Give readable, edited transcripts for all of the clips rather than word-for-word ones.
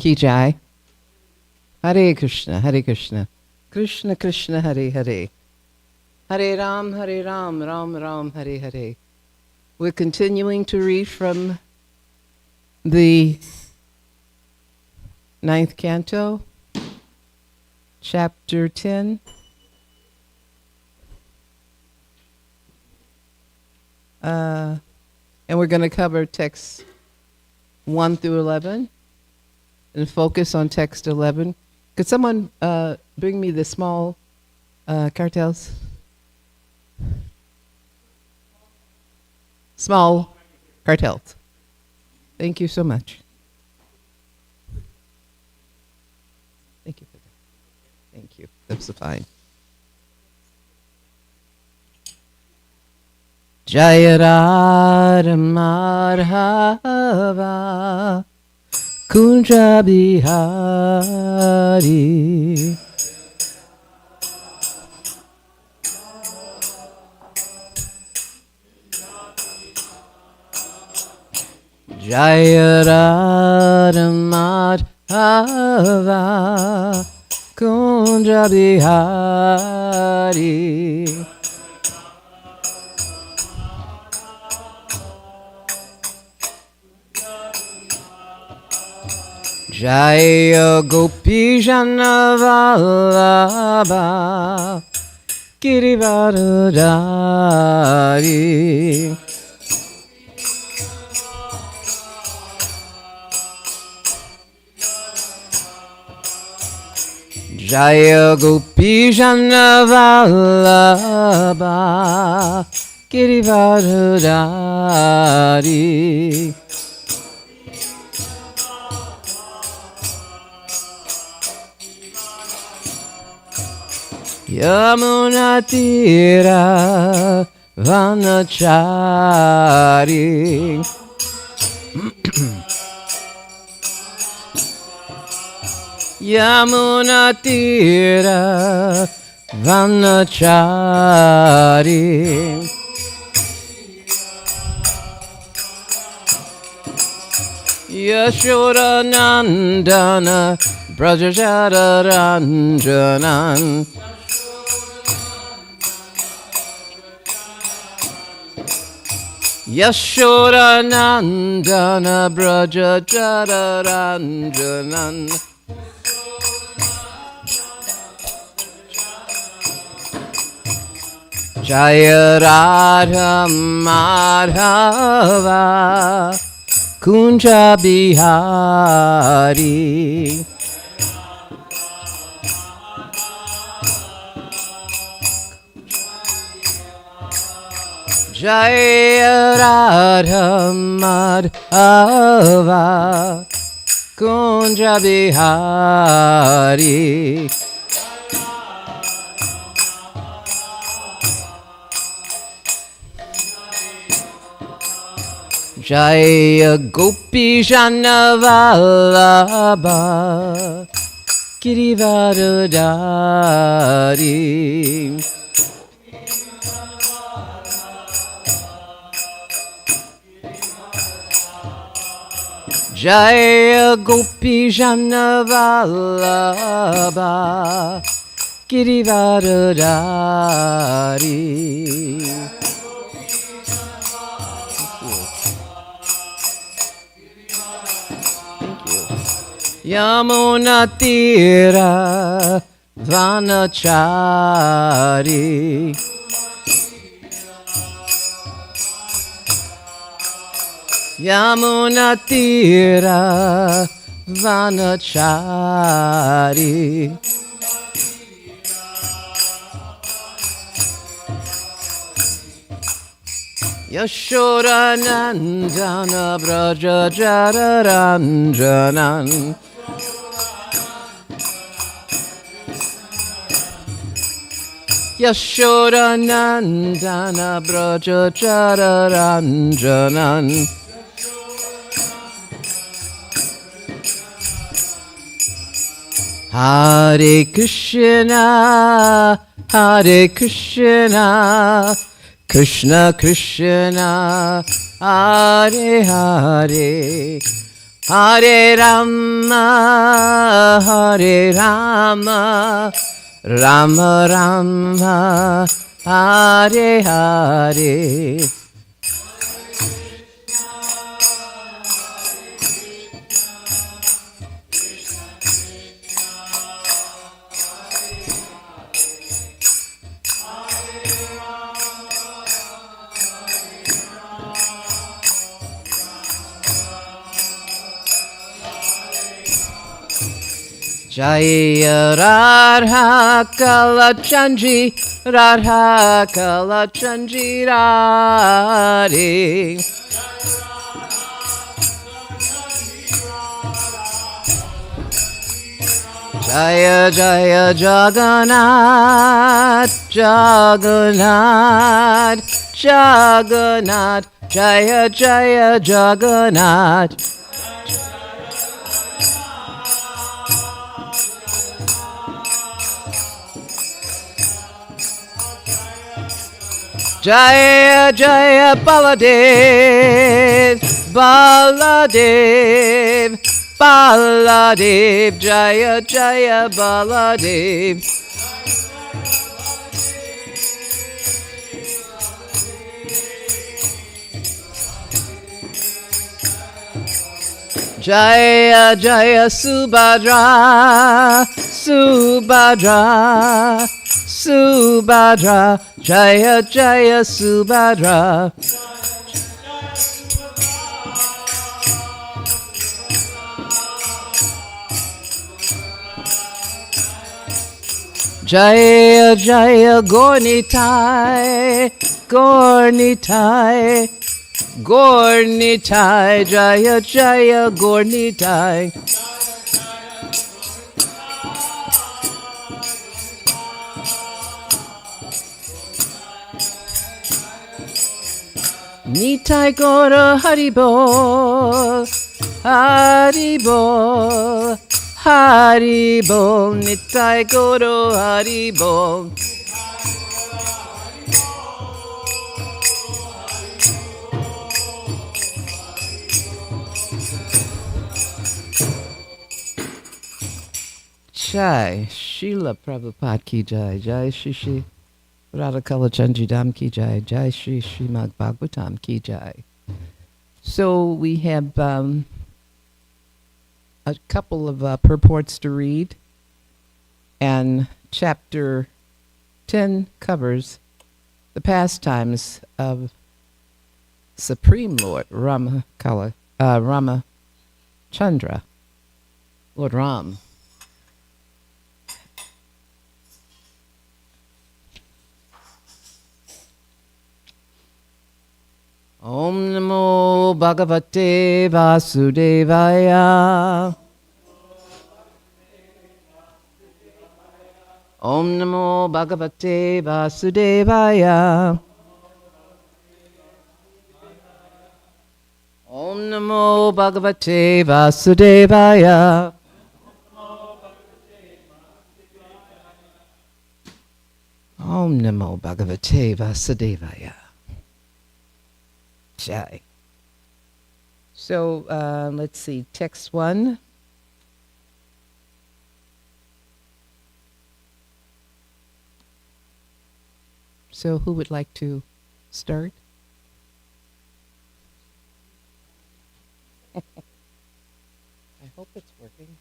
Ki Jai. Hare Krishna, Hare Krishna, Krishna Krishna, Hare Hare, Hare Ram, Ram Ram, Hare Hare. We're continuing to read from the 9th canto, chapter 10. And we're going to cover texts 1 through 11 and focus on text 11. Could someone bring me the small cartels? Small cartels. Thank you so much. Thank you for that. Thank you. That's fine. Jayarara Marhava Kunja Bihari Jayarara Marhava Kunja Bihari Jaya Gopi Jana Vallabha Girivaradari Jaya Gopi Jana Vallabha Girivaradari Yamuna Tira Vanachari Yamuna Tira Vanachari Yashoda Nandana Brajajara Ranjanan Yashoda Nandana Braja Jadaranjanan Jaya Radha Madhava Kunja Bihari Jaya Radha Madhava Kunja Bihari Jaya Gopi Jana Vallabha Girivaradari Jaya Gopi Jana Vallabha Girivaradari Yamuna Tira Vanachari Yamuna Tira Vanachari Yashoda Nandana Braja Jadaranjanan Yashoda Nandana Braja Jadaranjanan Hare Krishna, Hare Krishna, Krishna Krishna, Hare Hare, Hare Rama, Hare Rama, Rama Rama, Hare Hare. Jaya Radha Kalachandji, Radha Kalachandji Radhe. Jaya Jaya Jagannath, Jagannath, Jagannath, Jaya Jaya Jagannath. Jaya Jaya Baladev, Baladev, Baladev, Jaya Jaya Baladev. Jaya Jaya Subhadra, Subhadra, Subhadra, Jaya Jaya Subhadra. Jaya Jaya Gornitai, Gornitai, Gornitai, Jaya Jaya Gornitai. Nitai Gora Haribol, Haribol, Haribol, Nitai Goro Haribol. Jai, Srila Prabhupada ki jai, Jai Shri Radhakala Chandridam ki jai, Jai Shri Srimad Bhagavatam ki jai. So we have a couple of purports to read, and chapter 10 covers the pastimes of Supreme Lord Ramachandra, Lord Ram. Om Namo Bhagavate Vasudevaya. Om Namo Bhagavate Vasudevaya. Om Namo Bhagavate Vasudevaya. Om Namo Bhagavate Vasudevaya. Jai. So let's see, text 1. So who would like to start? I hope it's working.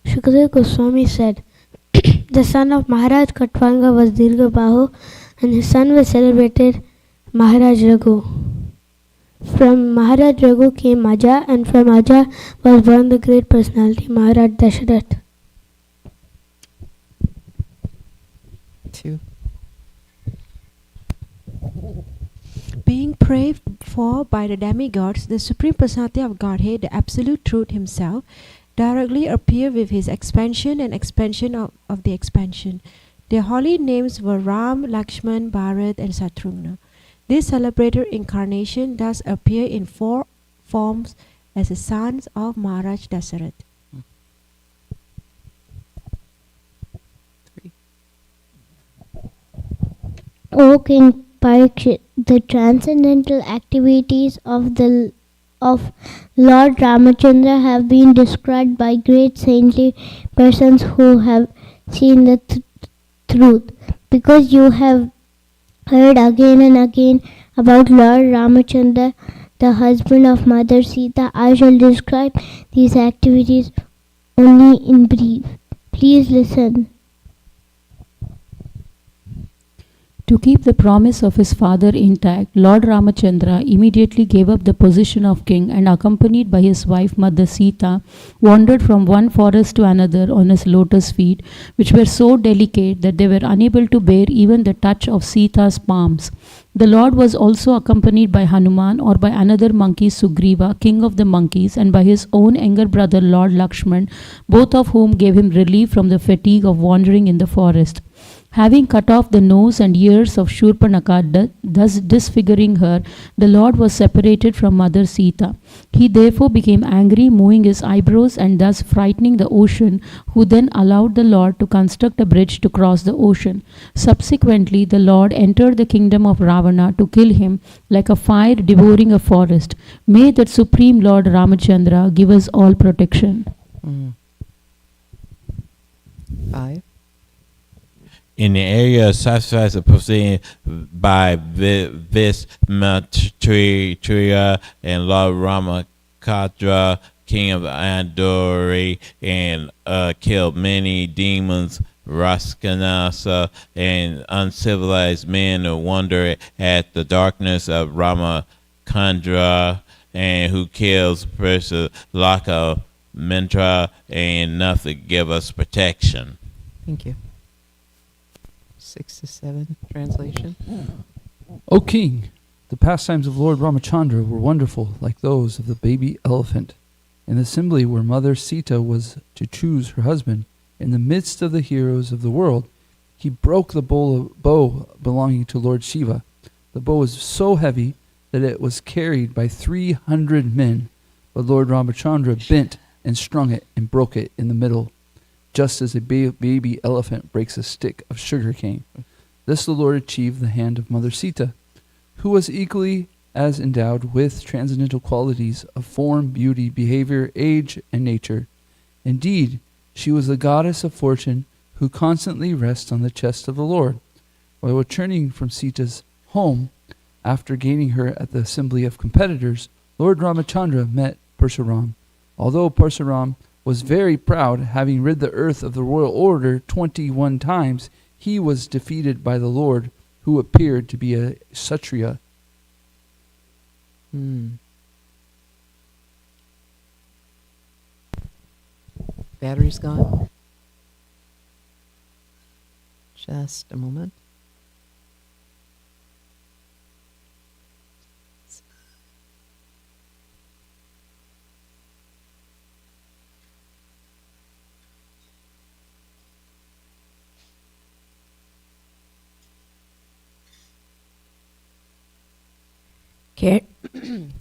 Shukadeva Goswami said, the son of Maharaj Katwanga was Dirghabahu and his son was celebrated Maharaj Raghu. From Maharaj Raghu came Aja, and from Aja was born the great personality Maharaj Dasharath. 2. Being prayed for by the demigods, the Supreme Personality of Godhead, the Absolute Truth Himself, directly appear with his expansion and expansion of the expansion. Their holy names were Ram, Lakshman, Bharat, and Shatrugna. This celebrated incarnation thus appear in 4 forms as the sons of Maharaj Dasarath. O King Parikshit, the transcendental activities of Lord Ramachandra have been described by great saintly persons who have seen the truth. Because you have heard again and again about Lord Ramachandra, the husband of Mother Sita, I shall describe these activities only in brief. Please listen. To keep the promise of his father intact, Lord Ramachandra immediately gave up the position of king and, accompanied by his wife Mother Sita, wandered from one forest to another on his lotus feet, which were so delicate that they were unable to bear even the touch of Sita's palms. The Lord was also accompanied by Hanuman or by another monkey Sugriva, king of the monkeys, and by his own younger brother Lord Lakshman, both of whom gave him relief from the fatigue of wandering in the forest. Having cut off the nose and ears of Shurpanakha, thus disfiguring her, the Lord was separated from Mother Sita. He therefore became angry, moving his eyebrows and thus frightening the ocean, who then allowed the Lord to construct a bridge to cross the ocean. Subsequently, the Lord entered the kingdom of Ravana to kill him like a fire devouring a forest. May that Supreme Lord Ramachandra give us all protection. 5. In the area of sacrifice proceeding by Vismatria and Lord Ramakadra, king of Andori, and killed many demons, Raskanasa, and uncivilized men who wonder at the darkness of Ramakandra, and who kills Laka Mentra, and enough to give us protection. Thank you. 6 to 7 translation. O king, the pastimes of Lord Ramachandra were wonderful, like those of the baby elephant. In the assembly where Mother Sita was to choose her husband, in the midst of the heroes of the world, he broke the bow belonging to Lord Shiva. The bow was so heavy that it was carried by 300 men, but Lord Ramachandra bent and strung it and broke it in the middle, just as a baby elephant breaks a stick of sugar cane. Thus the Lord achieved the hand of Mother Sita, who was equally as endowed with transcendental qualities of form, beauty, behavior, age, and nature. Indeed, she was the goddess of fortune who constantly rests on the chest of the Lord. While returning from Sita's home, after gaining her at the assembly of competitors, Lord Ramachandra met Parsuram. Although Parsuram was very proud, having rid the earth of the royal order 21 times, he was defeated by the Lord, who appeared to be a Kshatriya. Battery's gone. Just a moment.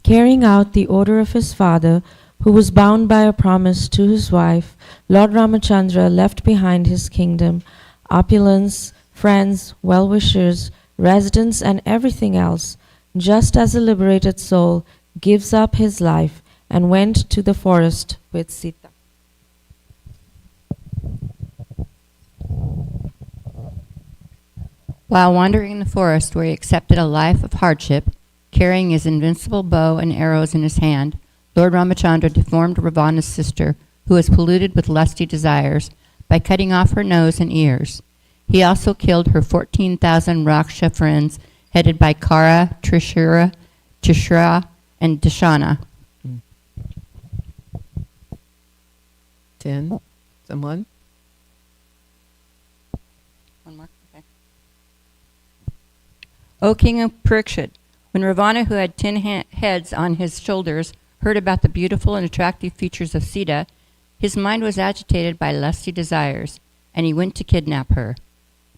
Carrying out the order of his father, who was bound by a promise to his wife, Lord Ramachandra left behind his kingdom, opulence, friends, well-wishers, residents, and everything else, just as a liberated soul gives up his life, and went to the forest with Sita. While wandering in the forest where he accepted a life of hardship, carrying his invincible bow and arrows in his hand, Lord Ramachandra deformed Ravana's sister, who was polluted with lusty desires, by cutting off her nose and ears. He also killed her 14,000 Raksha friends, headed by Kara, Trishura, and Dashana. 10. Someone? One more? Okay. O King of Parikshit, when Ravana, who had 10 heads on his shoulders, heard about the beautiful and attractive features of Sita, His mind was agitated by lusty desires, and he went to kidnap her.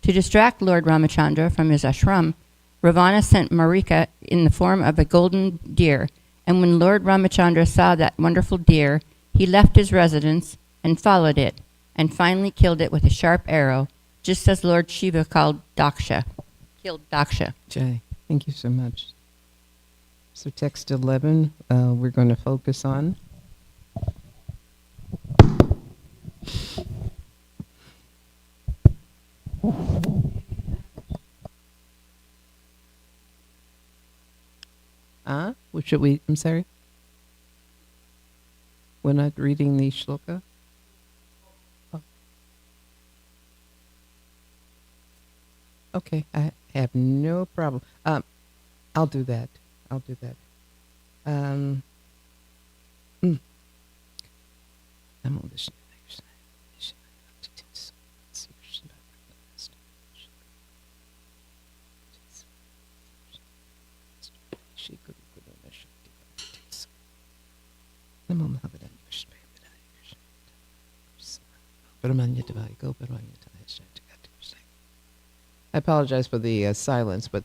To distract Lord Ramachandra from his ashram, Ravana sent Marika in the form of a golden deer, and when Lord Ramachandra saw that wonderful deer, he left his residence and followed it, and finally killed it with a sharp arrow, just as Lord Shiva killed Daksha. Jai, thank you so much. So text 11, we're going to focus on. What should we, I'm sorry? We're not reading the shloka? Oh. Okay, I have no problem. I'll do that. Namo Vishnu. I apologize for the silence, but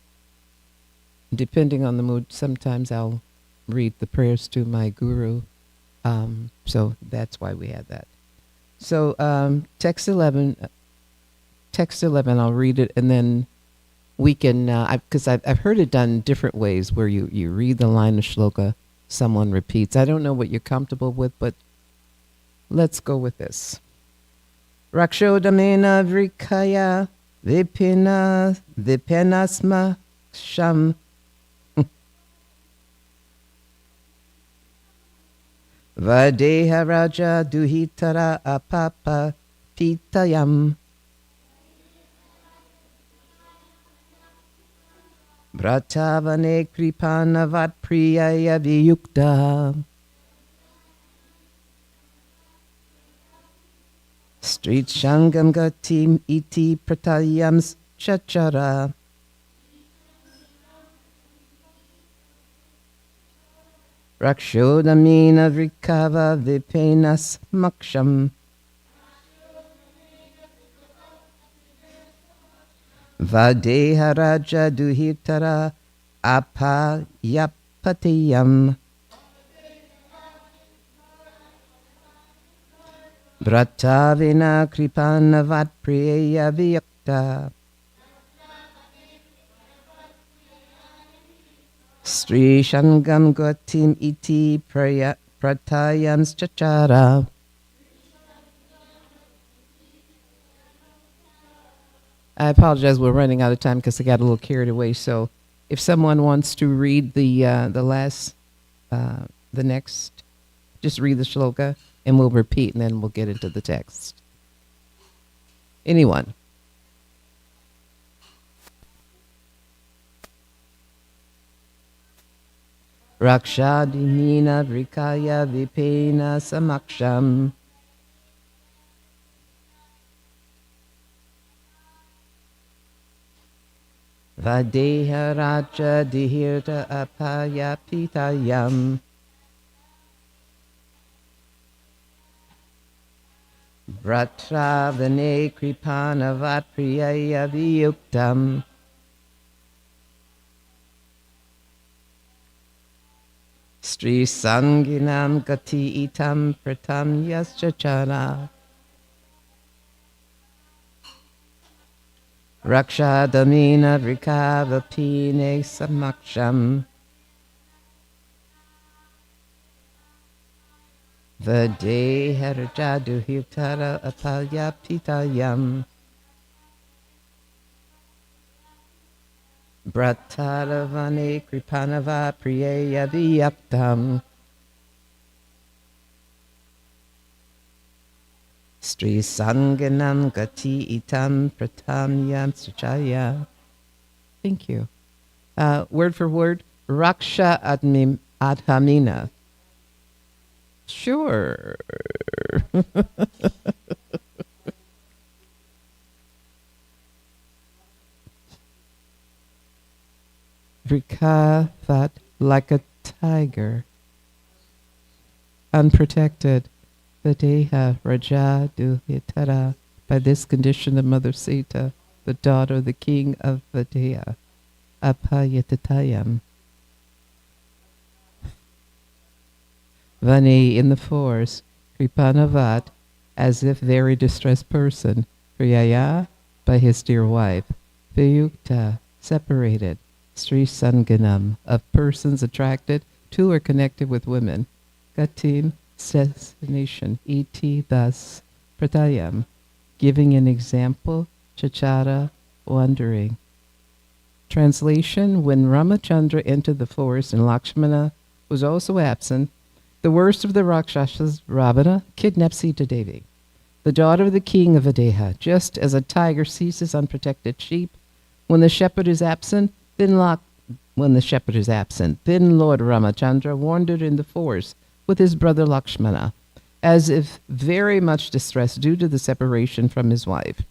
depending on the mood, sometimes I'll read the prayers to my guru. So that's why we had that. So text 11, I'll read it, and then we can, because I've heard it done different ways, where you read the line of shloka, someone repeats. I don't know what you're comfortable with, but let's go with this. Rakshodamena vrikaya vipenasma sham Vadeha Raja Duhitara Apapa Pitayam Bratavane Kripanavat Priyaya Viyukta Street Shangam Gatim Iti Pratayam Chachara Rakshodamina Vrikava Vipenas Maksham Vadeha Raja Duhitara Apayapatiyam Bratavina Kripanavat Priya Vyakta Sri Shangam Gatim Iti Pratayam Chachara. I apologize, we're running out of time because I got a little carried away. So if someone wants to read the next, just read the shloka and we'll repeat and then we'll get into the text. Anyone? Rakshadinina Vrikaya Vipena Samaksham Vadeha Raja Dihirta Apaya Pitayam Vratravane Kripanavat Priyaya Viyuktam Sri Sanginam Gati Itam Pratam Yaschachara Rakshadamina Vrikavapine Samaksham Vadeharajadu Hirtara Apalya Pitayam Brataravane Kripanava Priyeya Viyaktam Sri Sanganam Gati Itam Pratamyam Suchaya. Thank you. Word for word, Raksha Adhamina. Sure. Vrikavat like a tiger, unprotected, Videha Raja Duhitara. By this condition of Mother Sita, the daughter of the king of Videha, Apayatatayam. Vani in the forest, Kripanavat, as if very distressed person, Priyaya, by his dear wife, Vayukta, separated, Sri Sanganam, of persons attracted to or connected with women, Gatim, destination, iti, thus, Pratayam, giving an example, Chachara, wandering. Translation, when Ramachandra entered the forest and Lakshmana was also absent, the worst of the Rakshasas, Ravana, kidnapped Sita Devi, the daughter of the king of Videha, just as a tiger seizes unprotected sheep. When the shepherd is absent, then Lord Ramachandra wandered in the forest with his brother Lakshmana, as if very much distressed due to the separation from his wife.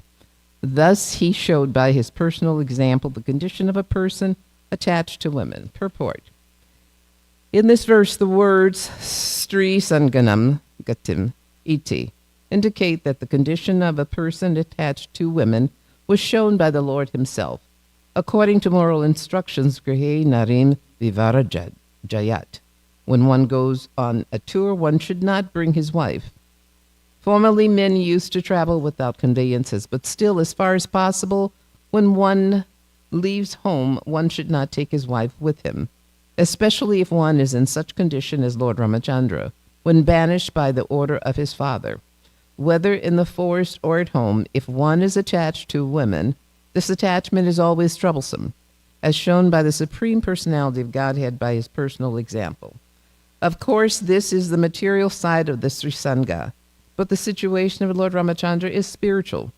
Thus he showed by his personal example the condition of a person attached to women. Purport. In this verse, the words Sri Sanganam Gatim Iti indicate that the condition of a person attached to women was shown by the Lord himself. According to moral instructions, Grihe Narim Vivara Jayat. When one goes on a tour, one should not bring his wife. Formerly, men used to travel without conveyances, but still, as far as possible, when one leaves home, one should not take his wife with him, especially if one is in such condition as Lord Ramachandra, when banished by the order of his father. Whether in the forest or at home, if one is attached to women, this attachment is always troublesome, as shown by the Supreme Personality of Godhead by his personal example. Of course, this is the material side of the Sri Sangha, but the situation of Lord Ramachandra is spiritual,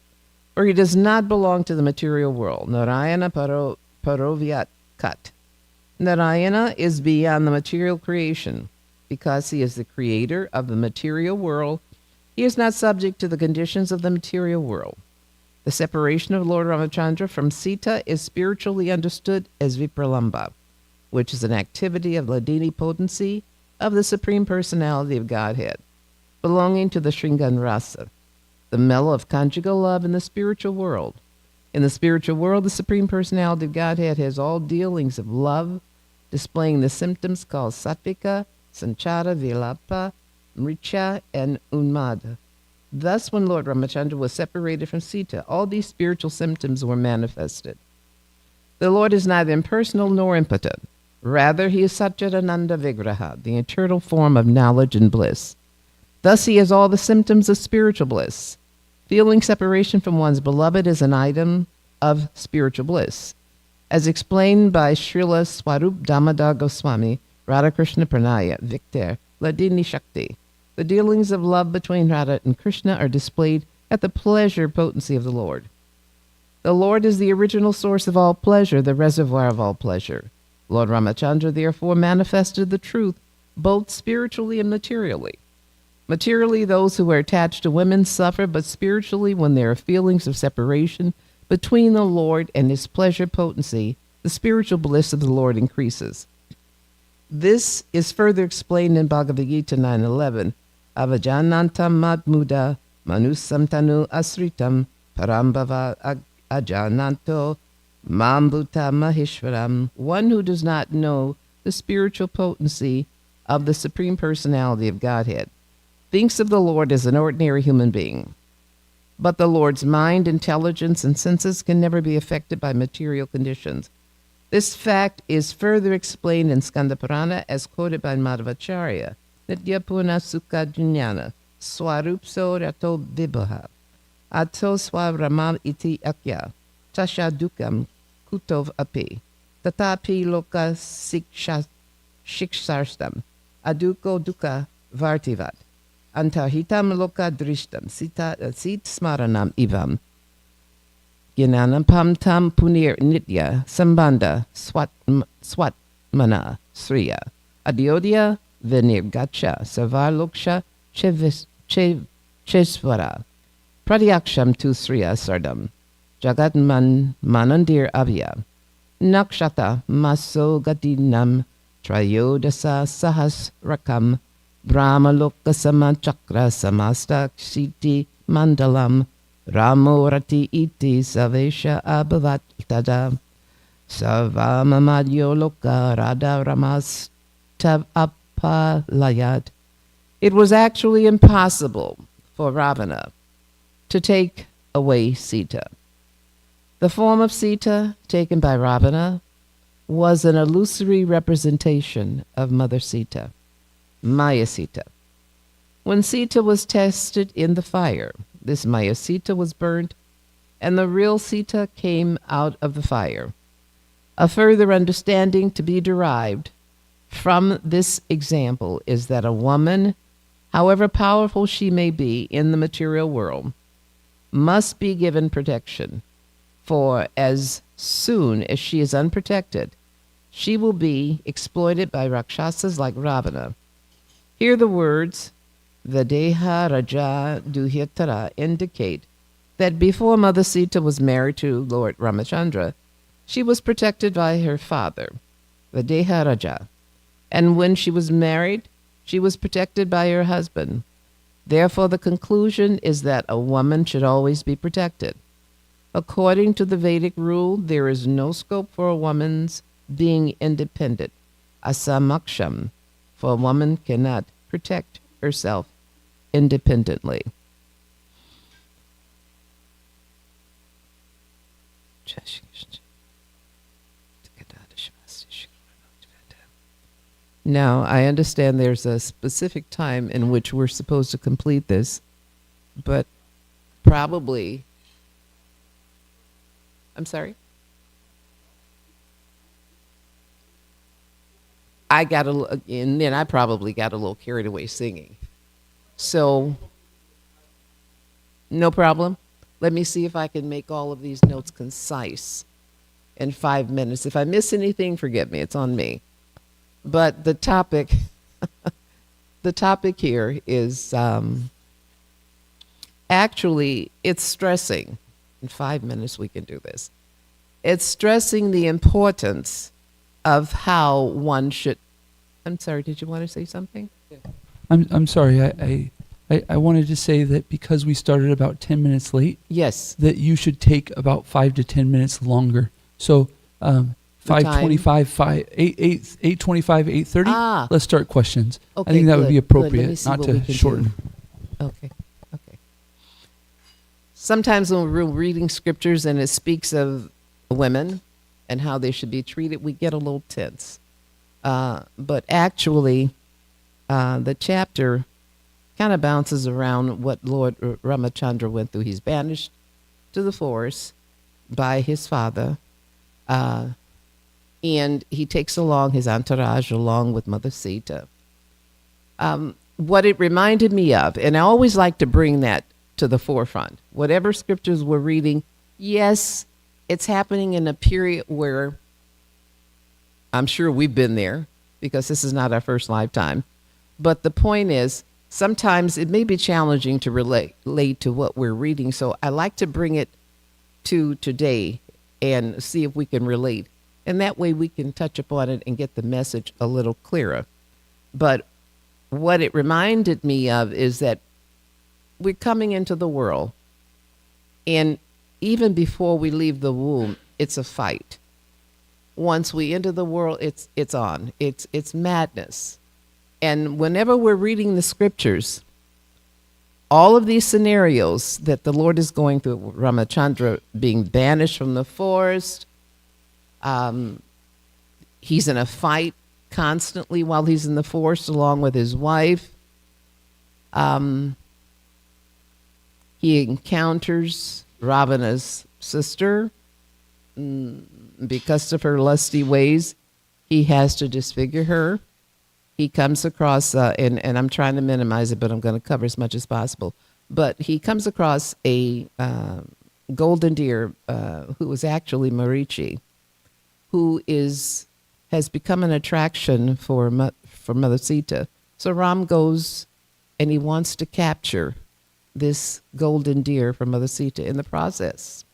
for he does not belong to the material world. Narayana Parovyat Kat. Narayana is beyond the material creation. Because he is the creator of the material world, he is not subject to the conditions of the material world. The separation of Lord Ramachandra from Sita is spiritually understood as Vipralamba, which is an activity of Ladini potency of the Supreme Personality of Godhead, belonging to the Shringan Rasa, the mellow of conjugal love in the spiritual world. In the spiritual world, the Supreme Personality of Godhead has all dealings of love, displaying the symptoms called Sattvika, Sanchara, Vilapa, Mricha, and Unmada. Thus, when Lord Ramachandra was separated from Sita, all these spiritual symptoms were manifested. The Lord is neither impersonal nor impotent. Rather, he is Satchidananda Vigraha, the eternal form of knowledge and bliss. Thus, he has all the symptoms of spiritual bliss. Feeling separation from one's beloved is an item of spiritual bliss. As explained by Srila Swarup Damodar Goswami, Radhakrishna Pranaya, Victor, Ladini Shakti, the dealings of love between Radha and Krishna are displayed at the pleasure potency of the Lord. The Lord is the original source of all pleasure, the reservoir of all pleasure. Lord Ramachandra therefore manifested the truth both spiritually and materially. Materially, those who are attached to women suffer, but spiritually, when there are feelings of separation between the Lord and his pleasure potency, the spiritual bliss of the Lord increases. This is further explained in Bhagavad Gita 9:11. Avajanantam madmuda manusamtanu asritam parambhava ajananto mambuta maheshwaram. One who does not know the spiritual potency of the Supreme Personality of Godhead thinks of the Lord as an ordinary human being. But the Lord's mind, intelligence, and senses can never be affected by material conditions. This fact is further explained in Skanda Purana as quoted by Madhvacharya. Nitya puna sukha jnana swarupso rato vibhaha ato swavramam iti akya tasha dukam kutov api tatapi loka shiksharstam aduko dukkha vartivat antahitam loka drishtam sit smaranam ivam Gnanam pam tam punir nitya sambandha swat mana sriya adyodya vinirgacha savarloksha chesvara pradyaksham tu sriya sardam jagatman manandir avya nakshata maso gatinam trayodasa sahas rakam Brahmaloka samachakra samastakshiti mandalam Ramorati iti savesha abhavat tada Savamamadyo loka radha ramas tav apalayad. It was actually impossible for Ravana to take away Sita. The form of Sita taken by Ravana was an illusory representation of Mother Sita, Maya Sita. When Sita was tested in the fire, this Maya Sita was burnt, and the real Sita came out of the fire. A further understanding to be derived from this example is that a woman, however powerful she may be in the material world, must be given protection, for as soon as she is unprotected, she will be exploited by Rakshasas like Ravana. Here the words Videha Raja Duhyatara indicate that before Mother Sita was married to Lord Ramachandra, she was protected by her father, Videha Raja, and when she was married, she was protected by her husband. Therefore, the conclusion is that a woman should always be protected. According to the Vedic rule, there is no scope for a woman's being independent, asamaksham, for a woman cannot protect herself independently. Now, I understand there's a specific time in which we're supposed to complete this, but probably, I'm sorry? And then I probably got a little carried away singing. So, no problem. Let me see if I can make all of these notes concise in 5 minutes. If I miss anything, forgive me, it's on me. But the topic, the topic here is actually, it's stressing. In 5 minutes, we can do this. It's stressing the importance of how one should. I'm sorry, did you want to say something? I'm sorry. I wanted to say that because we started about 10 minutes late, Yes. that you should take about 5 to 10 minutes longer. So 5:25, 8:25, 8:30. Ah. Let's start questions. Okay, I think that would be good, good. Let me appropriate, see not what we to can shorten. do. Okay. Sometimes when we're reading scriptures and it speaks of women and how they should be treated, we get a little tense. But actually, the chapter kind of bounces around what Lord Ramachandra went through. He's banished to the forest by his father, and he takes along his entourage along with Mother Sita. What it reminded me of, and I always like to bring that to the forefront, whatever scriptures we're reading, yes, it's happening in a period where I'm sure we've been there because this is not our first lifetime. But the point is, sometimes it may be challenging to relate to what we're reading. So I like to bring it to today and see if we can relate. And that way we can touch upon it and get the message a little clearer. But what it reminded me of is that we're coming into the world. And even before we leave the womb, it's a fight. Once we enter the world, it's on. It's madness. And whenever we're reading the scriptures, all of these scenarios that the Lord is going through, Ramachandra being banished from the forest, he's in a fight constantly while he's in the forest along with his wife. He encounters Ravana's sister. Because of her lusty ways, he has to disfigure her. He comes across, and I'm trying to minimize it, but I'm going to cover as much as possible. But he comes across a golden deer who was actually Marichi, who has become an attraction for Mother Sita. So Ram goes and he wants to capture this golden deer from Mother Sita. In the process,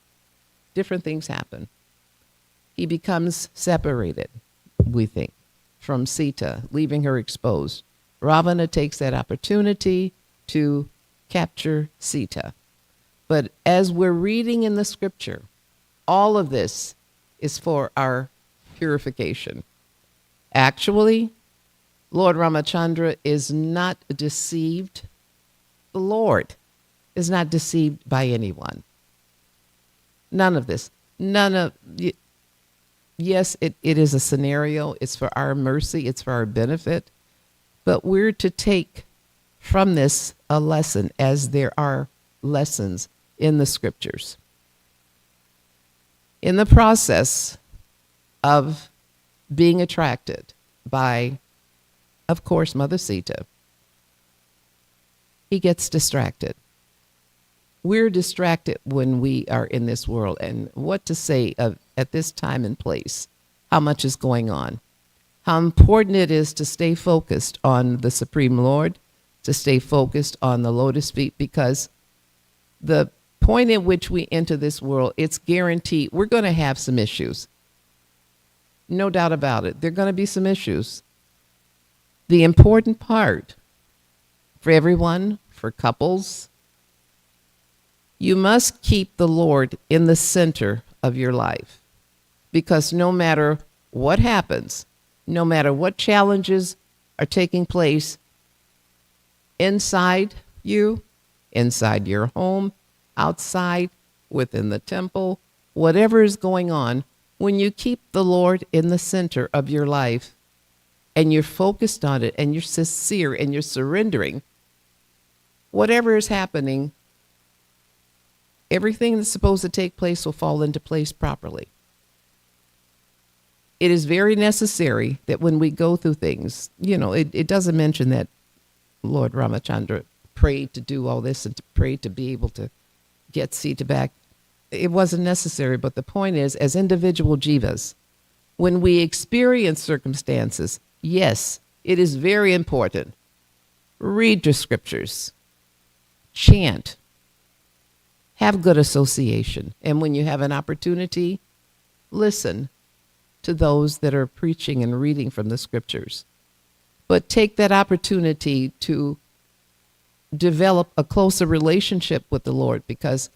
different things happen. He becomes separated, we think, from Sita, leaving her exposed. Ravana takes that opportunity to capture Sita. But as we're reading in the scripture, all of this is for our purification. Actually, Lord Ramachandra is not deceived. The Lord is not deceived by anyone. None of this. Yes, it is a scenario. It's for our mercy. It's for our benefit. But we're to take from this a lesson, as there are lessons in the scriptures. In the process of being attracted by, of course, Mother Sita, he gets distracted. We're distracted when we are in this world, and what to say at this time and place, how much is going on, how important it is to stay focused on the Supreme Lord, to stay focused on the lotus feet, because the point in which we enter this world, it's guaranteed we're going to have some issues. No doubt about it. There are going to be some issues. The important part for everyone, for couples, you must keep the Lord in the center of your life, because no matter what happens, no matter what challenges are taking place inside you, inside your home, outside, within the temple, whatever is going on, when you keep the Lord in the center of your life and you're focused on it and you're sincere and you're surrendering, whatever is happening, everything that's supposed to take place will fall into place properly. It is very necessary that when we go through things, it doesn't mention that Lord Ramachandra prayed to do all this and to pray to be able to get Sita back. It wasn't necessary, but the point is, as individual jivas, when we experience circumstances, yes, it is very important. Read the scriptures, chant, have good association, and when you have an opportunity, listen to those that are preaching and reading from the scriptures. But take that opportunity to develop a closer relationship with the Lord, because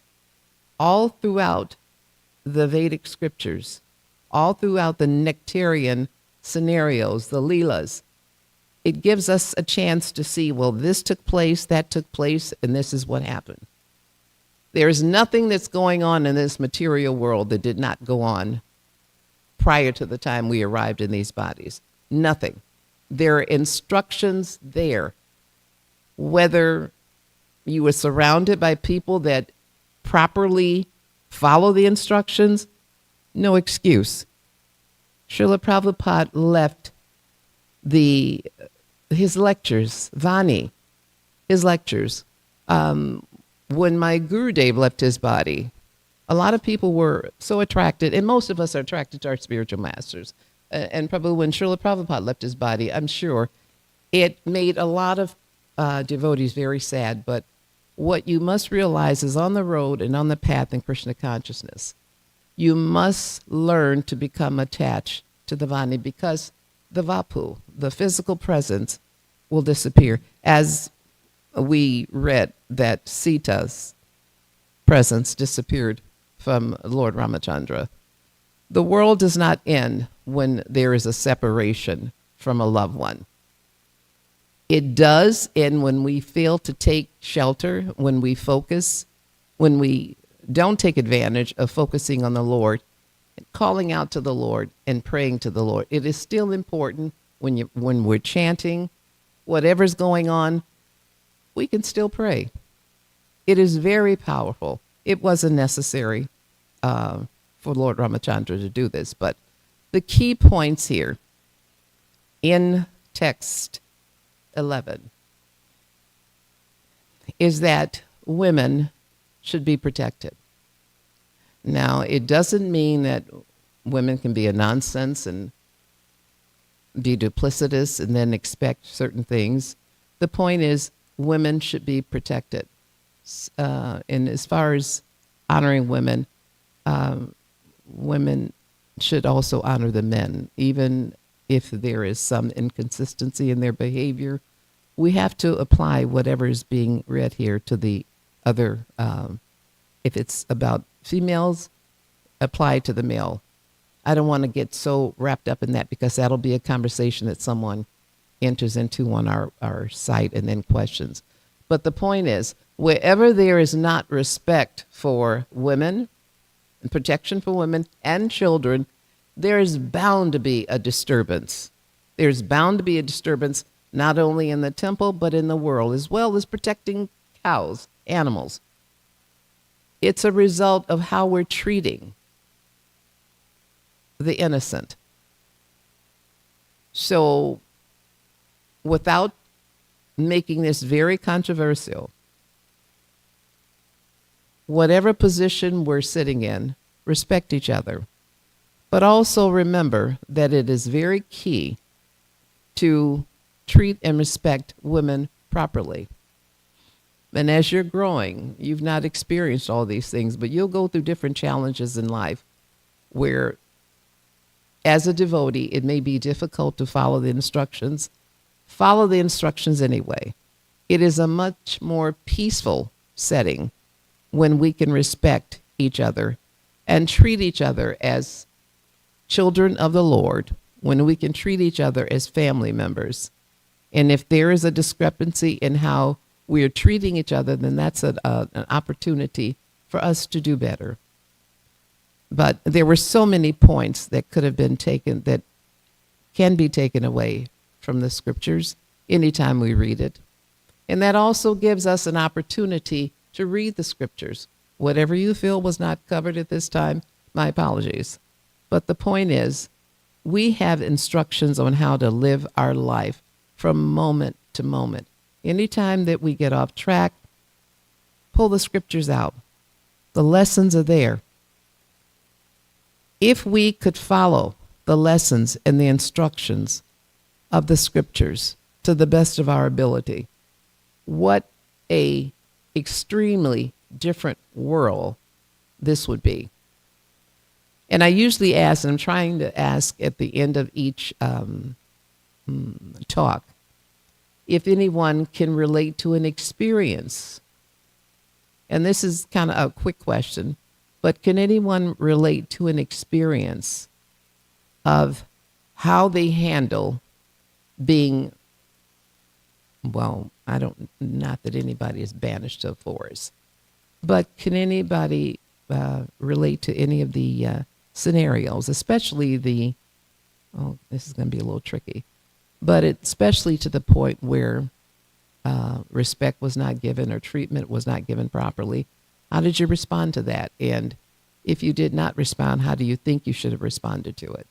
all throughout the Vedic scriptures, all throughout the nectarian scenarios, the Leelas, it gives us a chance to see, well, this took place, that took place, and this is what happened. There's nothing that's going on in this material world that did not go on prior to the time we arrived in these bodies. Nothing. There are instructions there. Whether you were surrounded by people that properly follow the instructions, no excuse. Srila Prabhupada left his lectures, Vani, his lectures. When my Gurudev left his body, a lot of people were so attracted, and most of us are attracted to our spiritual masters. And probably when Srila Prabhupada left his body, I'm sure it made a lot of devotees very sad. But what you must realize is, on the road and on the path in Krishna consciousness, you must learn to become attached to the Vani, because the Vapu, the physical presence, will disappear. As we read that Sita's presence disappeared from Lord Ramachandra. The world does not end when there is a separation from a loved one. It does end when we fail to take shelter, when we focus, when we don't take advantage of focusing on the Lord, calling out to the Lord and praying to the Lord. It is still important when we're chanting, whatever's going on, we can still pray. It is very powerful. It wasn't necessary for Lord Ramachandra to do this, but the key points here in text 11 is that women should be protected. Now, it doesn't mean that women can be a nonsense and be duplicitous and then expect certain things. The point is, women should be protected. And as far as honoring women, women should also honor the men, even if there is some inconsistency in their behavior we have to apply whatever is being read here to the other. If it's about females, apply to the male. I don't want to get so wrapped up in that, because that'll be a conversation that someone enters into on our site and then questions. But the point is, wherever there is not respect for women and protection for women and children, there is bound to be a disturbance. There's bound to be a disturbance not only in the temple, but in the world, as well as protecting cows, animals. It's a result of how we're treating the innocent. So, without making this very controversial, whatever position we're sitting in, respect each other. But also remember that it is very key to treat and respect women properly. And as you're growing, you've not experienced all these things, but you'll go through different challenges in life where, as a devotee, it may be difficult to follow the instructions. Follow the instructions anyway. It is a much more peaceful setting when we can respect each other and treat each other as children of the Lord, when we can treat each other as family members. And if there is a discrepancy in how we are treating each other, then that's an opportunity for us to do better. But there were so many points that could have been taken, that can be taken away from the scriptures anytime we read it. And that also gives us an opportunity to read the scriptures. Whatever you feel was not covered at this time, my apologies. But the point is, we have instructions on how to live our life from moment to moment. Anytime that we get off track, pull the scriptures out. The lessons are there. If we could follow the lessons and the instructions of the scriptures to the best of our ability, what a extremely different world this would be. And I usually ask, and I'm trying to ask at the end of each talk, if anyone can relate to an experience. And this is kind of a quick question, but can anyone relate to an experience of how they handle being, well, not that anybody is banished to a forest, but can anybody relate to any of the scenarios, especially this is going to be a little tricky, but especially to the point where respect was not given or treatment was not given properly. How did you respond to that? And if you did not respond, how do you think you should have responded to it?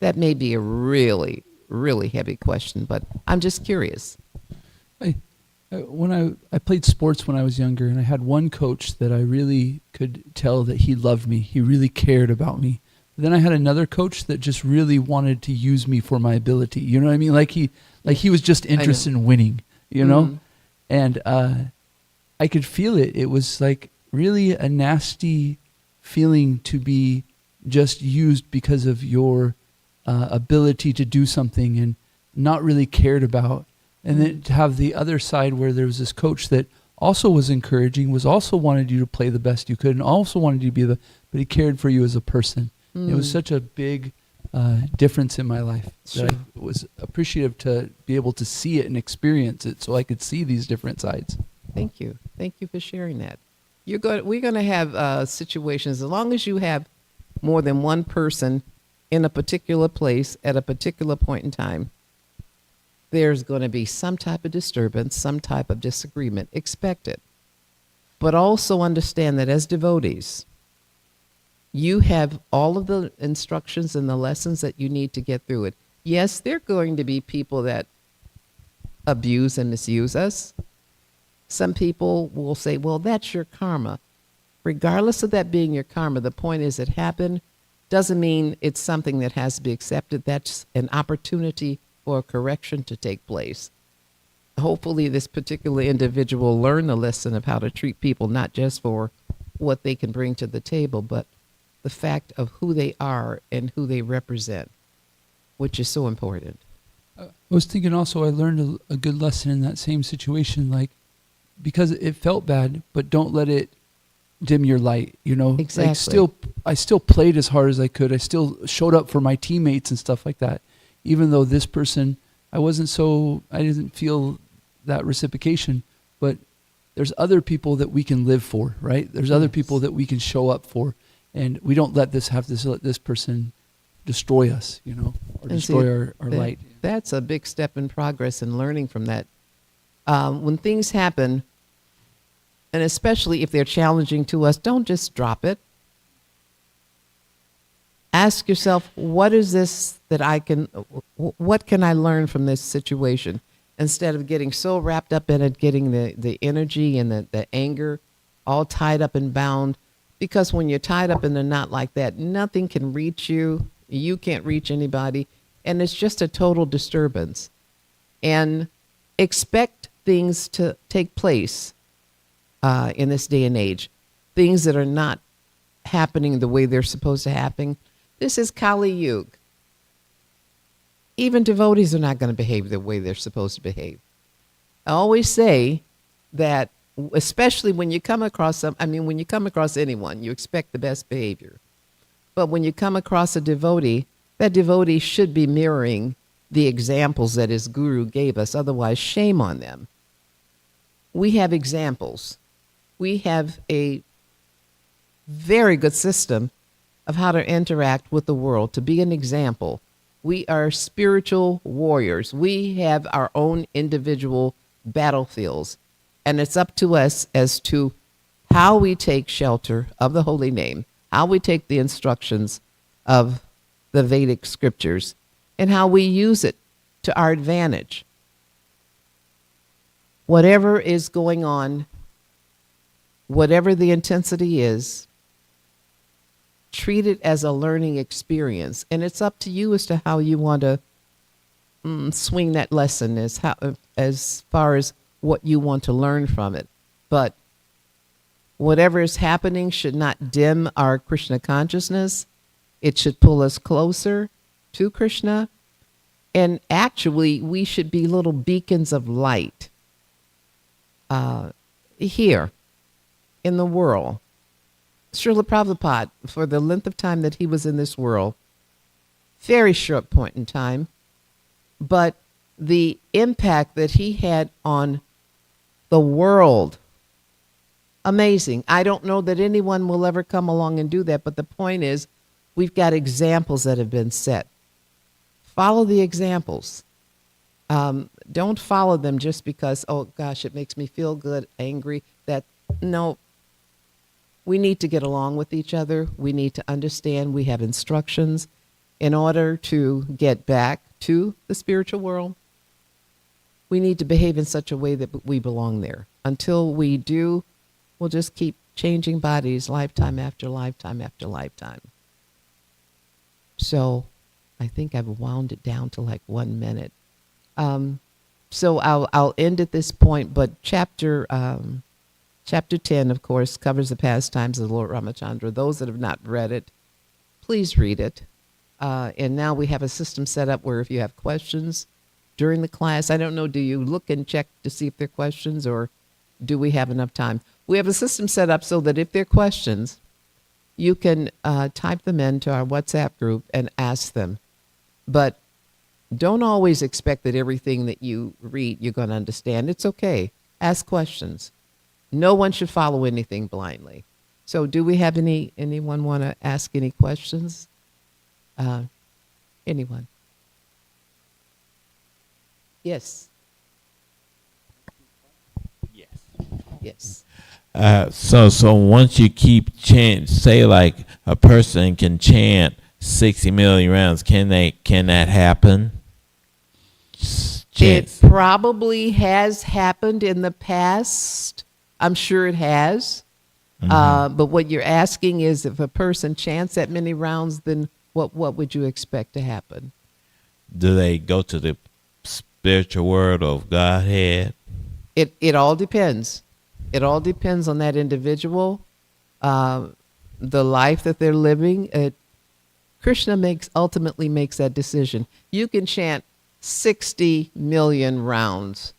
That may be a really, really heavy question, but I'm just curious. When I played sports when I was younger, and I had one coach that I really could tell that he loved me. He really cared about me. Then I had another coach that just really wanted to use me for my ability. You know what I mean? Like he was just interested in winning, you know? And I could feel it. It was like really a nasty feeling to be just used because of your ability to do something and not really cared about. And then to have the other side where there was this coach that also was encouraging, was also wanted you to play the best you could, and also wanted you to be but he cared for you as a person. It was such a big difference in my life that I was appreciative to be able to see it and experience it, so I could see these different sides. Thank you. Thank you for sharing that. We're going to have situations, as long as you have more than one person in a particular place at a particular point in time, there's going to be some type of disturbance, some type of disagreement. Expect it. But also understand that as devotees, you have all of the instructions and the lessons that you need to get through it. Yes, there are going to be people that abuse and misuse us. Some people will say, well, that's your karma. Regardless of that being your karma, the point is it happened. Doesn't mean it's something that has to be accepted. That's an opportunity for a correction to take place. Hopefully this particular individual learned the lesson of how to treat people, not just for what they can bring to the table, but the fact of who they are and who they represent, which is so important. I was thinking also I learned a good lesson in that same situation, like, because it felt bad, but don't let it dim your light, you know? Exactly. Like I still played as hard as I could. I still showed up for my teammates and stuff like that. Even though this person, I didn't feel that reciprocation, but there's other people that we can live for, right? There's other Yes. people that we can show up for, and we don't let this person destroy us, you know, or And see, destroy our that- light. That's a big step in progress in learning from that. When things happen, and especially if they're challenging to us, don't just drop it. Ask yourself, what is this that what can I learn from this situation? Instead of getting so wrapped up in it, getting the energy and the anger all tied up and bound. Because when you're tied up in a knot like that, nothing can reach you. You can't reach anybody. And it's just a total disturbance. And expect things to take place in this day and age. Things that are not happening the way they're supposed to happen. This is Kali Yuga. Even devotees are not going to behave the way they're supposed to behave. I always say that, especially when you come across when you come across anyone, you expect the best behavior. But when you come across a devotee, that devotee should be mirroring the examples that his guru gave us. Otherwise, shame on them. We have examples. We have a very good system of how to interact with the world, to be an example. We are spiritual warriors. We have our own individual battlefields. And it's up to us as to how we take shelter of the holy name, how we take the instructions of the Vedic scriptures, and how we use it to our advantage. Whatever is going on, whatever the intensity is, treat it as a learning experience. And it's up to you as to how you want to swing that lesson, as far as what you want to learn from it. But whatever is happening should not dim our Krishna consciousness. It should pull us closer to Krishna. And actually, we should be little beacons of light here in the world. Srila Prabhupada, for the length of time that he was in this world, very short point in time, but the impact that he had on the world, amazing. I don't know that anyone will ever come along and do that, but the point is, we've got examples that have been set. Follow the examples. Don't follow them just because, oh gosh, it makes me feel good, angry. No. We need to get along with each other. We need to understand we have instructions in order to get back to the spiritual world. We need to behave in such a way that we belong there. Until we do, we'll just keep changing bodies lifetime after lifetime after lifetime. So I think I've wound it down to like 1 minute. So I'll end at this point, but chapter 10, of course, covers the pastimes of the Lord Ramachandra. Those that have not read it, please read it. And now we have a system set up where if you have questions during the class, I don't know, do you look and check to see if there are questions, or do we have enough time? We have a system set up so that if there are questions, you can type them into our WhatsApp group and ask them. But don't always expect that everything that you read you're going to understand. It's okay. Ask questions. No one should follow anything blindly. So do we have anyone want to ask any questions? Anyone? Yes. Yes. So once you keep chant, say like a person can chant 60 million rounds, can that happen? It probably has happened in the past. I'm sure it has. But what you're asking is, if a person chants that many rounds, then what would you expect to happen? Do they go to the spiritual world of Godhead? It all depends. It all depends on that individual, the life that they're living. Krishna ultimately makes that decision. You can chant 60 million rounds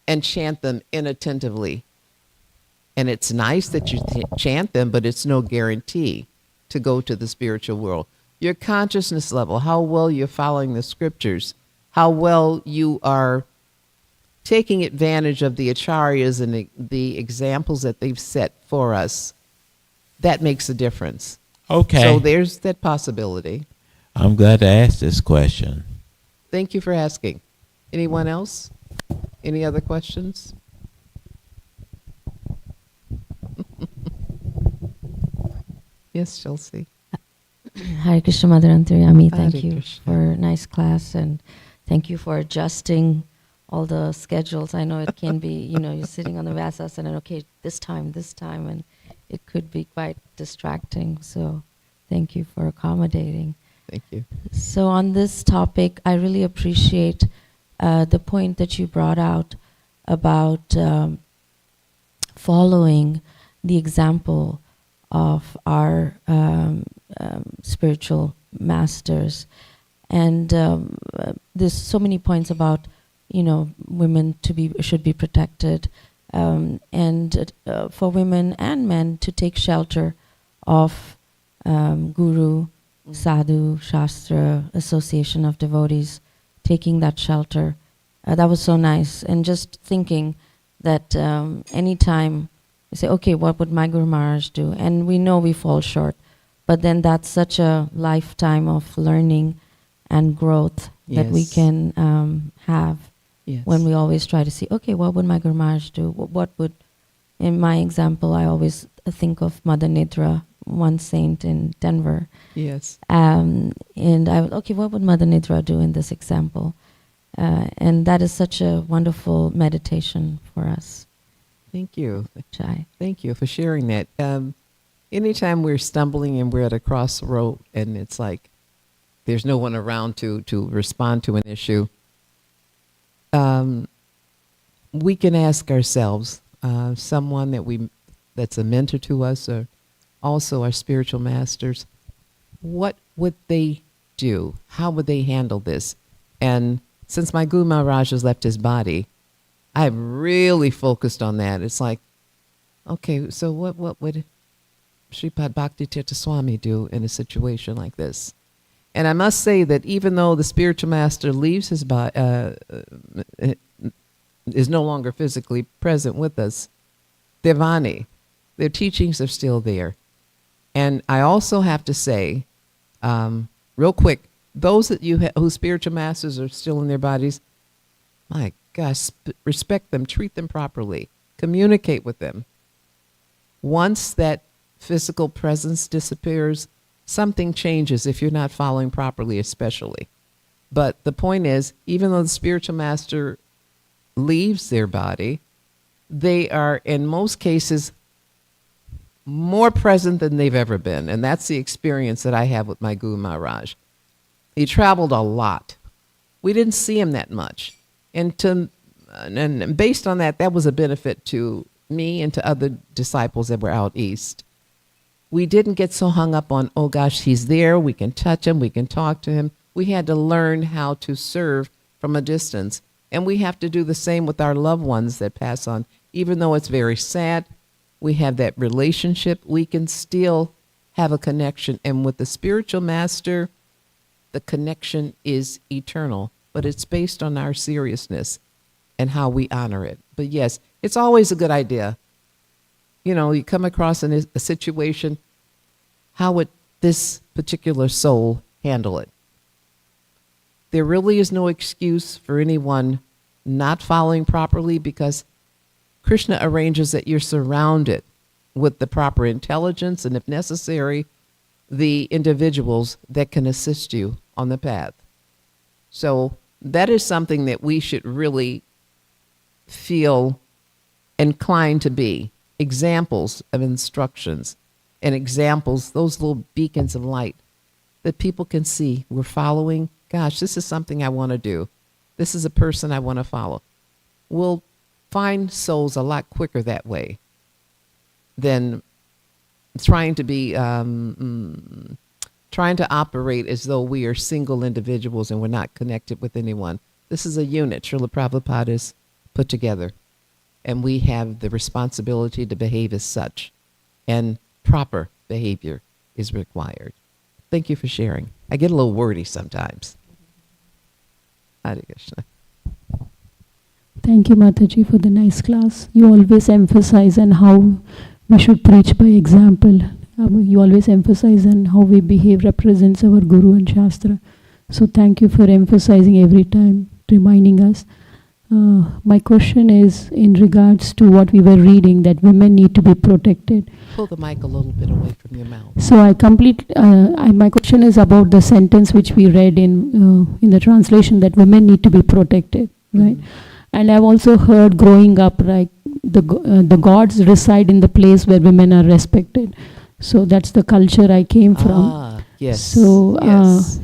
and chant them inattentively. And it's nice that you chant them, but it's no guarantee to go to the spiritual world. Your consciousness level, how well you're following the scriptures, how well you are taking advantage of the acharyas and the examples that they've set for us, that makes a difference. Okay. So there's that possibility. I'm glad to ask this question. Thank you for asking. Anyone else? Any other questions? Yes, Chelsea. Hare Krishna, Mother Antaryami. Hare Thank you Krishna. for a nice class, and thank you for adjusting all the schedules. I know it can be, you're sitting on the Vyasasana and okay, this time, and it could be quite distracting. So thank you for accommodating. Thank you. So on this topic, I really appreciate the point that you brought out about following the example of our spiritual masters. And there's so many points about, women should be protected, and for women and men to take shelter of guru, sadhu, shastra, association of devotees, taking that shelter. That was so nice. And just thinking that anytime you say, okay, what would my Guru Maharaj do? And we know we fall short, but then that's such a lifetime of learning and growth that we Yes. can have Yes. when we always try to see, okay, what would my Guru Maharaj do? What would, in my example, I always think of Mother Nidra, one saint in Denver. Yes. And okay, what would Mother Nidra do in this example? And that is such a wonderful meditation for us. Thank you. Jai. Thank you for sharing that. Anytime we're stumbling and we're at a crossroad and it's like there's no one around to respond to an issue, we can ask ourselves, someone that's a mentor to us, or also our spiritual masters, what would they do? How would they handle this? And since my Guru Maharaj has left his body, I've really focused on that. It's like, okay, so what would Sripad Bhakti Tirtha Swami do in a situation like this? And I must say that even though the spiritual master leaves his body, is no longer physically present with us, their Vani, their teachings are still there. And I also have to say, real quick, those that whose spiritual masters are still in their bodies, my gosh, respect them, treat them properly, communicate with them. Once that physical presence disappears, something changes if you're not following properly, especially. But the point is, even though the spiritual master leaves their body, they are, in most cases, more present than they've ever been. And that's the experience that I have with my Guru Maharaj. He traveled a lot. We didn't see him that much. And based on that, that was a benefit to me and to other disciples that were out east. We didn't get so hung up on, oh gosh, he's there, we can touch him, we can talk to him. We had to learn how to serve from a distance. And we have to do the same with our loved ones that pass on. Even though it's very sad, we have that relationship, we can still have a connection. And with the spiritual master, the connection is eternal, but it's based on our seriousness and how we honor it. But yes, it's always a good idea. You come across a situation, how would this particular soul handle it? There really is no excuse for anyone not following properly, because Krishna arranges that you're surrounded with the proper intelligence and, if necessary, the individuals that can assist you on the path. So that is something that we should really feel inclined to be. Examples of instructions and examples, those little beacons of light that people can see. We're following, gosh, this is something I want to do. This is a person I want to follow. We'll find souls a lot quicker that way than trying to trying to operate as though we are single individuals and we're not connected with anyone. This is a unit Srila Prabhupada has put together, and we have the responsibility to behave as such, and proper behavior is required. Thank you for sharing. I get a little wordy sometimes. Hare Krishna. Thank you, Mataji, for the nice class. You always emphasize on how we should preach by example. You always emphasize on how we behave represents our Guru and Shastra. So thank you for emphasizing every time, reminding us. My question is in regards to what we were reading, that women need to be protected. Pull the mic a little bit away from your mouth. So my question is about the sentence which we read in the translation, that women need to be protected, right? And I've also heard growing up, like the gods reside in the place where women are respected. So that's the culture I came from. Yes. So yes.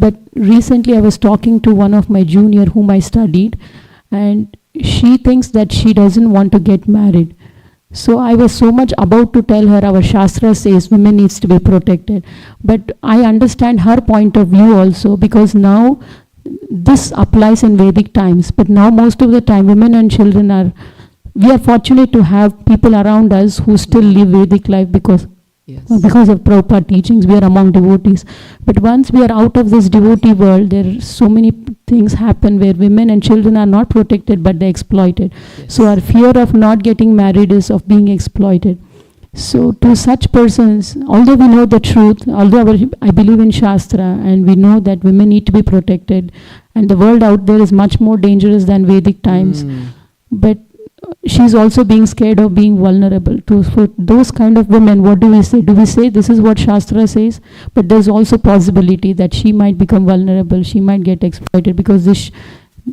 but recently I was talking to one of my junior whom I studied, and she thinks that she doesn't want to get married. So I was so much about to tell her our Shastra says women needs to be protected. But I understand her point of view also, because now this applies in Vedic times. But now most of the time women and children we are fortunate to have people around us who still live Vedic life because of Prabhupada teachings, we are among devotees. But once we are out of this devotee world, there are so many things happen where women and children are not protected, but they're exploited. Yes. So our fear of not getting married is of being exploited. So to such persons, although we know the truth, although I believe in Shastra, and we know that women need to be protected, and the world out there is much more dangerous than Vedic times, but she's also being scared of being vulnerable. For those kind of women, what do we say? Do we say this is what Shastra says? But there's also possibility that she might become vulnerable, she might get exploited, because this,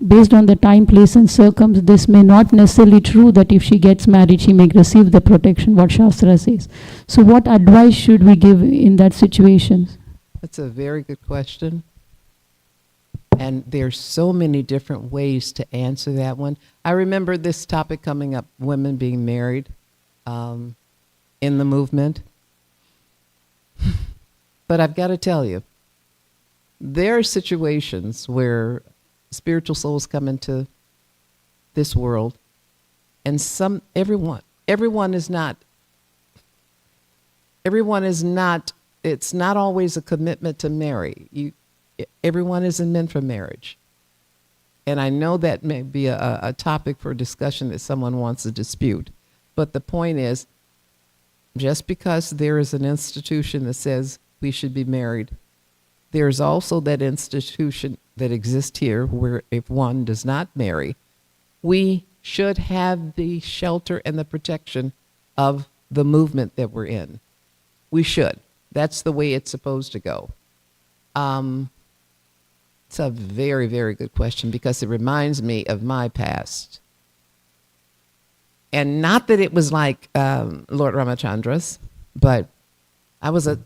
based on the time, place and circumstance, this may not necessarily true that if she gets married, she may receive the protection, what Shastra says. So what advice should we give in that situation? That's a very good question. And there's so many different ways to answer that one. I remember this topic coming up, women being married in the movement. But I've got to tell you, there are situations where spiritual souls come into this world, and everyone is not, it's not always a commitment to marry. Everyone isn't meant for marriage. And I know that may be a topic for discussion that someone wants to dispute. But the point is, just because there is an institution that says we should be married, there's also that institution that exists here where if one does not marry, we should have the shelter and the protection of the movement that we're in. We should. That's the way it's supposed to go. It's a very, very good question, because it reminds me of my past. And not that it was like Lord Ramachandra's, but I was a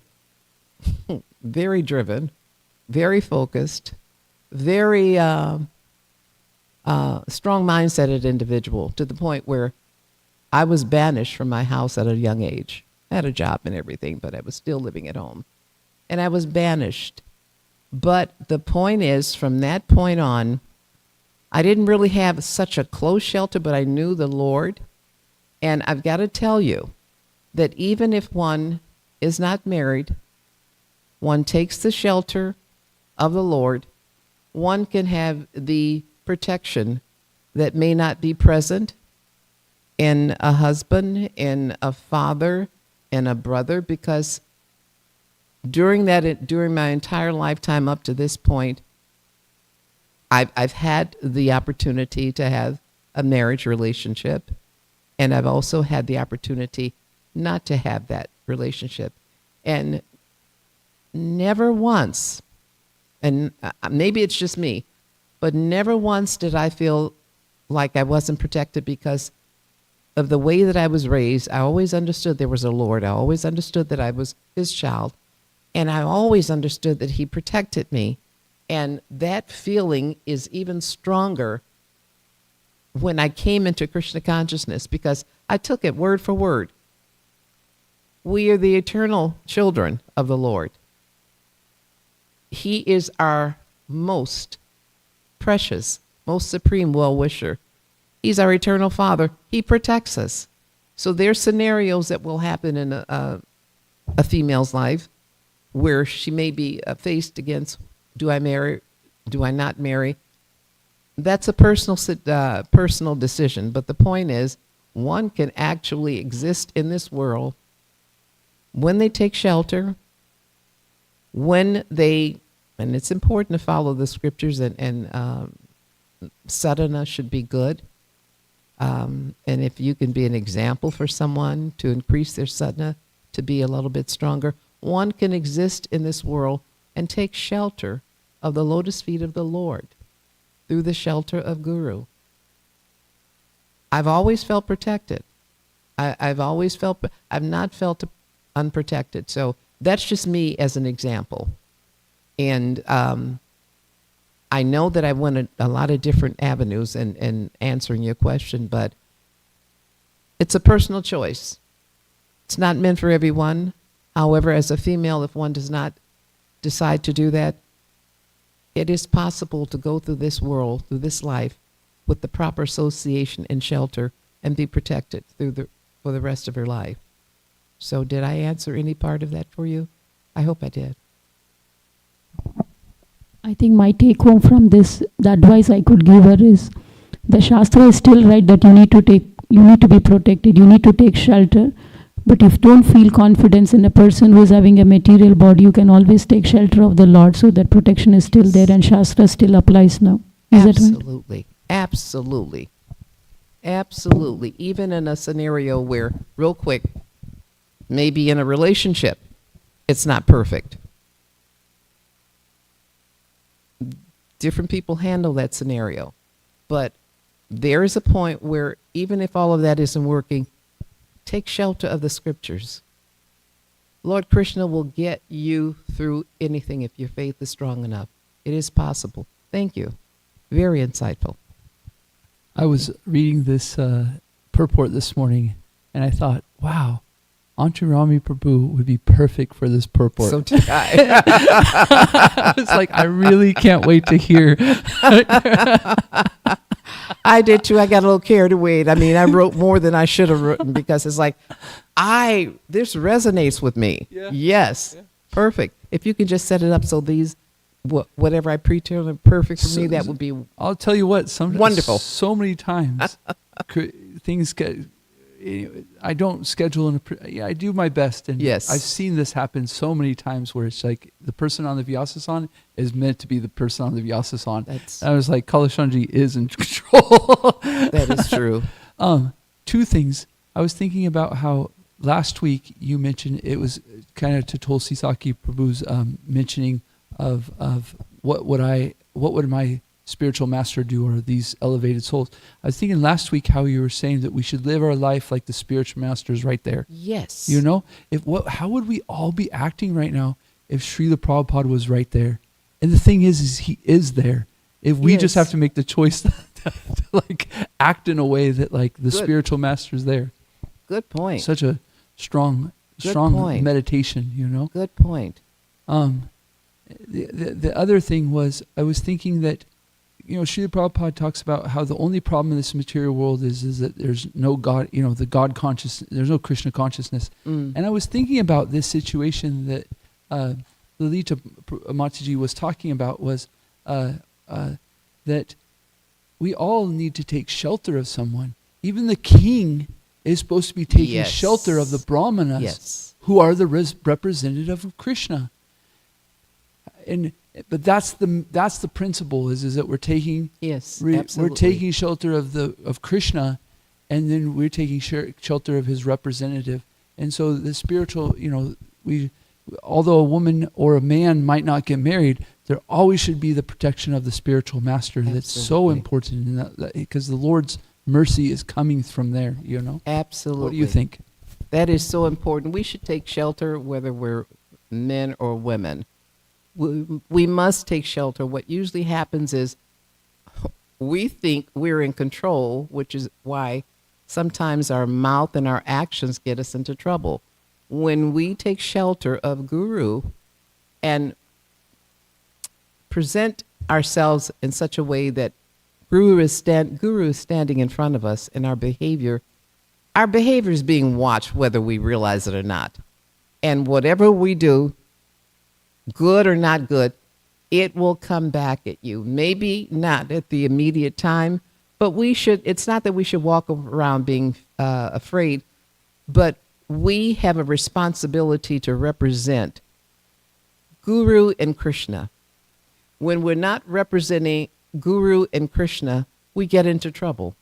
very driven, very focused, very strong mindseted individual, to the point where I was banished from my house at a young age. I had a job and everything, but I was still living at home. And I was banished. But the point is, from that point on, I didn't really have such a close shelter, but I knew the Lord. And I've got to tell you that even if one is not married, one takes the shelter of the Lord, one can have the protection that may not be present in a husband, in a father, in a brother, because during my entire lifetime up to this point, I've had the opportunity to have a marriage relationship, and I've also had the opportunity not to have that relationship. And never once, and maybe it's just me, but never once did I feel like I wasn't protected because of the way that I was raised. I always understood there was a Lord. I always understood that I was his child. And I always understood that he protected me. And that feeling is even stronger when I came into Krishna consciousness, because I took it word for word. We are the eternal children of the Lord. He is our most precious, most supreme well-wisher. He's our eternal Father. He protects us. So there's scenarios that will happen in a female's life where she may be faced against, do I marry, do I not marry? That's a personal decision. But the point is, one can actually exist in this world when they take shelter, when they, and it's important to follow the scriptures, and sadhana should be good. And if you can be an example for someone to increase their sadhana, to be a little bit stronger, one can exist in this world and take shelter of the lotus feet of the Lord through the shelter of Guru. I've always felt protected. I've not felt unprotected. So that's just me as an example. And I know that I went a lot of different avenues in answering your question, but it's a personal choice. It's not meant for everyone. However, as a female, if one does not decide to do that, it is possible to go through this world, through this life, with the proper association and shelter and be protected for the rest of her life. So did I answer any part of that for you? I hope I did. I think my take home from this, the advice I could give her is, the Shastra is still right that you need to be protected, you need to take shelter. But if you don't feel confidence in a person who is having a material body, you can always take shelter of the Lord, so that protection is still there and Shastra still applies now. Is that right? Absolutely. Absolutely. Absolutely. Even in a scenario where, real quick, maybe in a relationship, it's not perfect. Different people handle that scenario. But there is a point where even if all of that isn't working, take shelter of the scriptures. Lord Krishna will get you through anything if your faith is strong enough. It is possible. Thank you. Very insightful. I was reading this purport this morning, and I thought, wow, Antaryami Prabhu would be perfect for this purport. So did I. I was like, I really can't wait to hear. I did too. I got a little carried away. I mean, I wrote more than I should have written because it's like, this resonates with me. Yeah. Yes. Yeah. Perfect. If you can just set it up so these, whatever I preterm are perfect for me, that would be I'll tell you what, wonderful. So many times things get, I don't schedule, I do my best. And yes. I've seen this happen so many times where it's like the person on the Vyasasan is meant to be the person on the Vyasasan. I was like, Kalashanji is in control. That is true. Two things. I was thinking about how last week you mentioned, it was kind of to Tulsi Saki Prabhu's mentioning of what would my spiritual master do, or these elevated souls. I was thinking last week how you were saying that we should live our life like the spiritual master is right there. Yes. You know, how would we all be acting right now if Srila Prabhupada was right there? And the thing is he is there. If we just have to make the choice to like act in a way that like the spiritual master is there. Good point. Such a strong point. meditation, you know. Good point. The other thing was, I was thinking that, you know, Srila Prabhupada talks about how the only problem in this material world is that there's no God, you know, the God consciousness, there's no Krishna consciousness. And I was thinking about this situation that Lalita Mataji was talking about, was that we all need to take shelter of someone. Even the king is supposed to be taking shelter of the brahmanas, who are the representative of Krishna. But that's the principle is that we're taking we're taking shelter of Krishna, and then we're taking shelter of his representative. And so the spiritual, you know, although a woman or a man might not get married, there always should be the protection of the spiritual master. Absolutely. That's so important, because the Lord's mercy is coming from there, you know. Absolutely. What do you think? That is so important. We should take shelter whether we're men or women. We must take shelter. What usually happens is we think we're in control, which is why sometimes our mouth and our actions get us into trouble. When we take shelter of Guru, and present ourselves in such a way that Guru is standing in front of us, and our behavior is being watched whether we realize it or not. And whatever we do, good or not good, it will come back at you. Maybe not at the immediate time, but it's not that we should walk around being afraid, but we have a responsibility to represent Guru and Krishna. When we're not representing Guru and Krishna, we get into trouble.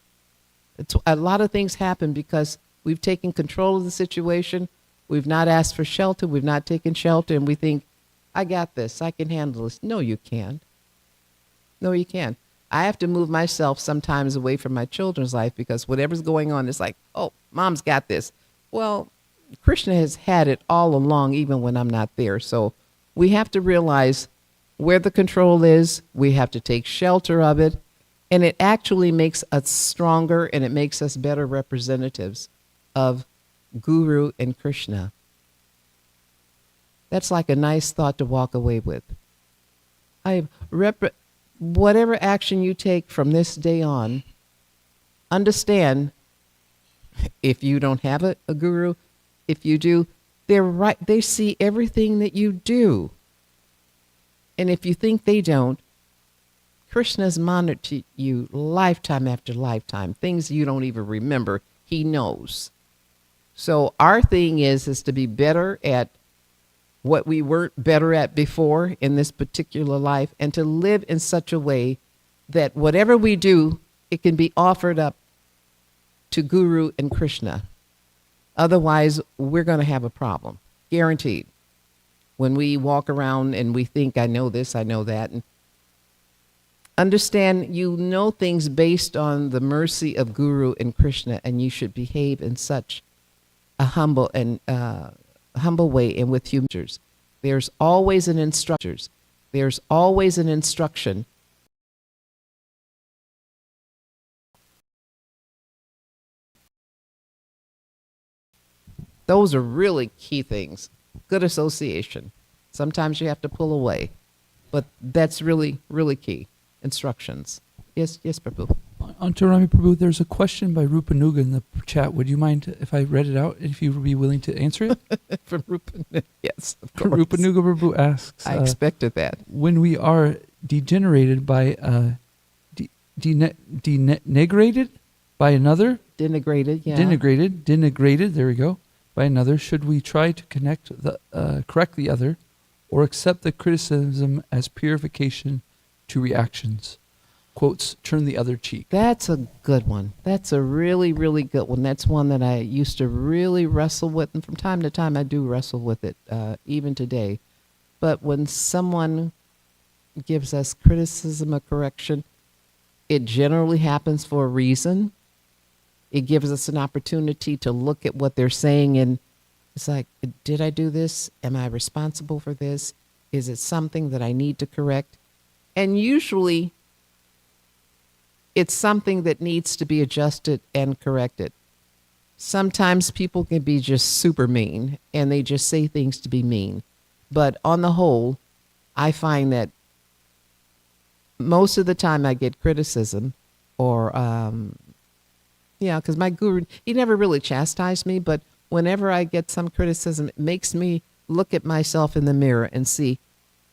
A lot of things happen because we've taken control of the situation. We've not asked for shelter. We've not taken shelter, and we think, I got this. I can handle this. No, you can't. No, you can't. I have to move myself sometimes away from my children's life because whatever's going on is like, oh, mom's got this. Well, Krishna has had it all along, even when I'm not there. So we have to realize where the control is. We have to take shelter of it. And it actually makes us stronger, and it makes us better representatives of Guru and Krishna. That's like a nice thought to walk away with. Whatever action you take from this day on, understand, if you don't have a guru, if you do, they're right. They see everything that you do. And if you think they don't, Krishna's monitored you lifetime after lifetime, things you don't even remember, he knows. So our thing is to be better at what we weren't better at before in this particular life, and to live in such a way that whatever we do, it can be offered up to Guru and Krishna. Otherwise, we're going to have a problem, guaranteed. When we walk around and we think, I know this, I know that, and understand, you know things based on the mercy of Guru and Krishna, and you should behave in such a humble way and with humility. There's always an instruction. There's always an instruction. Those are really key things. Good association. Sometimes you have to pull away, but that's really, really key. Instructions. Yes, Prabhu. Antaryami Prabhu, there's a question by Rupanuga in the chat. Would you mind if I read it out, if you would be willing to answer it? From Rupanuga, yes, of course. Rupanuga Prabhu asks, I expected that. when we are degenerated by, denigrated by another, denigrated, there we go, by another, should we try to correct the other, or accept the criticism as purification to reactions? Quotes, turn the other cheek. That's a good one. That's a really, really good one. That's one that I used to really wrestle with, and from time to time I do wrestle with it, even today. But when someone gives us criticism or correction, it generally happens for a reason. It gives us an opportunity to look at what they're saying, and it's like, did I do this? Am I responsible for this? Is it something that I need to correct? And usually it's something that needs to be adjusted and corrected. Sometimes people can be just super mean, and they just say things to be mean. But on the whole, I find that most of the time I get criticism, or, because my guru, he never really chastised me, but whenever I get some criticism, it makes me look at myself in the mirror and see,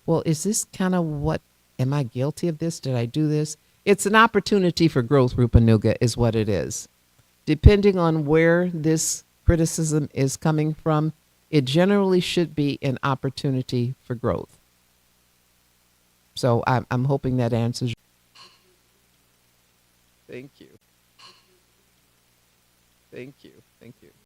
well, is this kind of what, am I guilty of this? Did I do this? It's an opportunity for growth, Rupanuga, is what it is. Depending on where this criticism is coming from, it generally should be an opportunity for growth. So I'm hoping that answers. Thank you. Thank you. Thank you.